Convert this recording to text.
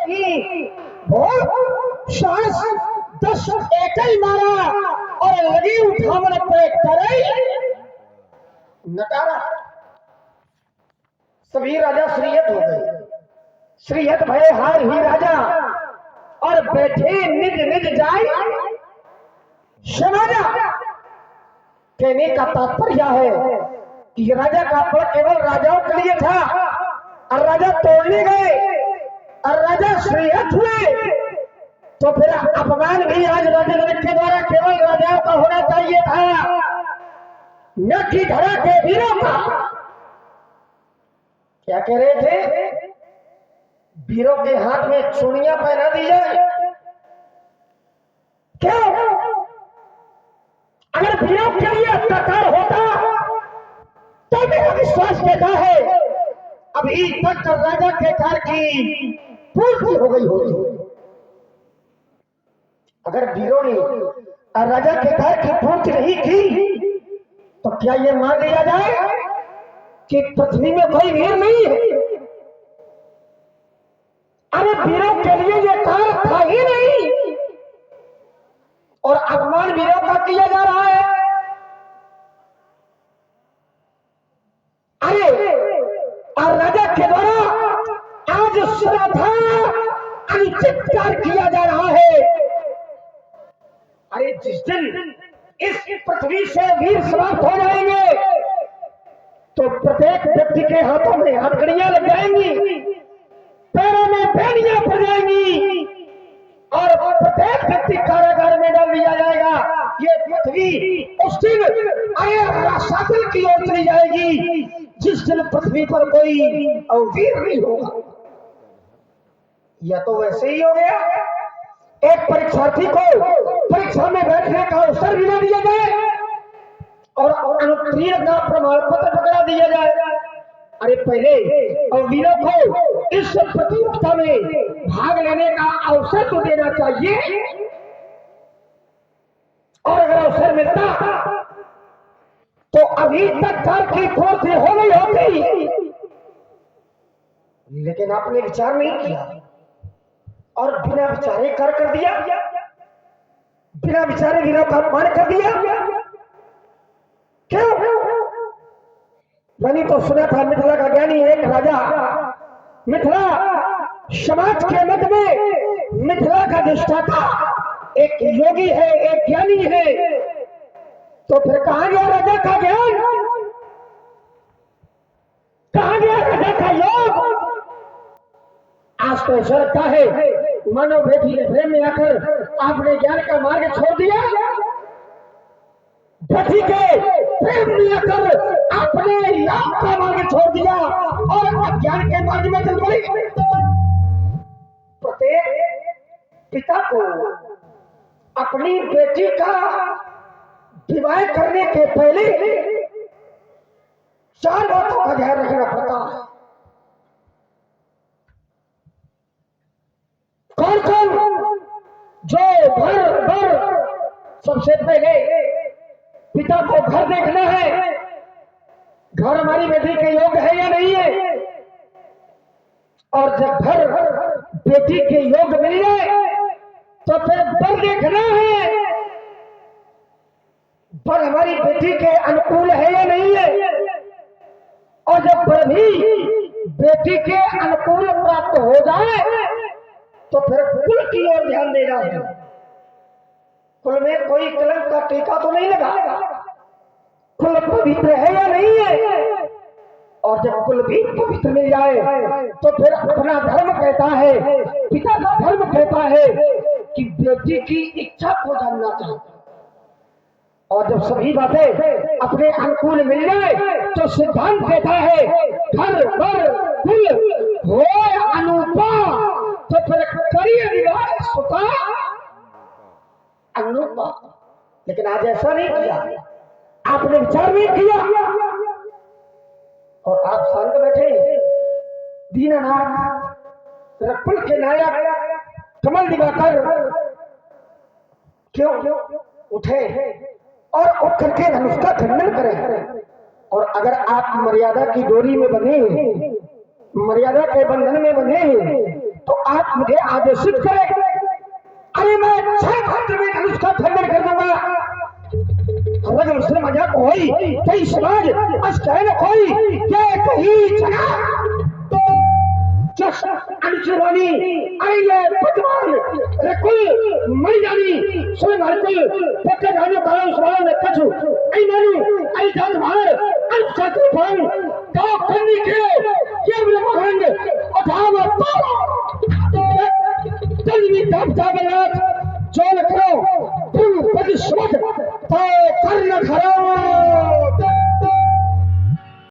की भोर सांस 10 एक ही मारा और लगी उठावन पे करे नटारा। सभी राजा श्रीयत हो गए, श्रीयत भय हार ही राजा और बैठे निज निज जाए समाजा। कहने का तात्पर्य है कि राजा का बल केवल राजाओं के लिए था और राजा तोड़ने गए और राजा श्रीयत हुए तो फिर अपमान भी आज राजनगर के द्वारा केवल राजाओं का होना चाहिए था, न कि धरा के वीरों का। क्या कह रहे थे? वीरों के हाथ में चूड़ियां पहना दी जाए। क्यों? अगर वीरों के लिए अत्याचार होता तो मेरा विश्वास कहता है अभी तक राजा के कार्य की पूर्ति हो गई होती। अगर वीरों ने राजा के कार्य की पूर्ति नहीं की तो क्या यह मान लिया जाए कि पृथ्वी में कोई वीर नहीं है? अरे वीरों के लिए यह कार्य था ही नहीं और अपमान वीरों का किया जा रहा है। अरे और राजा के द्वारा आज श्रद्धा अनुचित कार्य किया जा रहा है। अरे जिस दिन इस पृथ्वी से वीर समाप्त हो जाएंगे तो प्रत्येक व्यक्ति के हाथों में हथकड़ियां लग जाएंगी, पैरों में बेड़ियां पड़ जाएंगी और प्रत्येक व्यक्ति कारागार में डाल दिया जाएगा। ये पृथ्वी उस दिन शासन की ओर चली जाएगी जिस दिन पृथ्वी पर कोई वीर नहीं होगा। या तो वैसे ही हो गया, एक परीक्षार्थी को परीक्षा में बैठने का अवसर भी न दिया जाए और अनुत्तीर्ण का प्रमाण पत्र पकड़ा दिया जाए। अरे पहले वीरों को इस प्रतियोगिता में भाग लेने का अवसर तो देना चाहिए और अगर अवसर मिलता तो अभी तक कार की पूर्ति हो गई होती, लेकिन आपने विचार नहीं किया और बिना विचारे कर दिया, बिना विचारे वीरों का अपमान कर दिया। क्यों? मैंने तो सुना था मिथिला का ज्ञानी एक राजा, मिथिला समाज के मध्य में मिथिला का अधिष्ठाता एक योगी है, एक ज्ञानी है। तो फिर कहां गया राजा का ज्ञान? कहां गया राजा का योग? आज तो ऐसा लगता है मानो बेटी के प्रेम में आकर आपने ज्ञान का मार्ग छोड़ दिया, बेटी के प्रेम में आकर आपने योग का मार्ग छोड़ दिया और ज्ञान के मार्ग में चल पड़े। प्रत्येक पिता को अपनी बेटी का विवाह करने के पहले 4 बातों का ध्यान रखना पड़ता है। कौन कौन? जो घर सबसे पहले पिता को घर देखना है, घर हमारी बेटी के योग्य है या नहीं है। और जब घर बेटी के योग्य मिल जाए तो फिर बर देखना है, बर हमारी बेटी के अनुकूल है या नहीं है। और जब बर भी बेटी के अनुकूल प्राप्त हो जाए तो फिर कुल की ओर ध्यान देना है। कुल में कोई कलंक का टीका तो नहीं लगा, कुल पवित्र है या नहीं है। और जब कुल भी पवित्र मिल जाए तो फिर अपना धर्म कहता है, पिता का धर्म कहता है कि बेटी की इच्छा को जानना चाहिए। और जब सभी बातें अपने अनुकूल मिल जाए तो सिद्धांत कहता है घर पर कुल हो अनुपा तो फिर करिए विवाह सुता अनुपा। लेकिन आज ऐसा नहीं किया, आपने विचार नहीं किया और आप शांत बैठे। दीननाथ रखुल के नायक कमल दिवाकर क्यों उठे और उठ करके उसका खंडन करें। और अगर आप मर्यादा की डोरी में बंधे, मर्यादा के बंधन में बंधे तो आप मुझे आदेशित करें। अरे मैं 6 घंटे में धनुष का खंडन कर दूंगा। अगर मुझसे मजाक होई कई समाज अस कहने कोई क्या कहीं जना जस अनुचरानी आइए पतवान रकुल मर जानी सोए मारकुल पक्का जाने बालों सवाल ने कछु आई मानू आई जान मार आई साथी भाई तो करनी के ये मेरे महंग अठाव पालो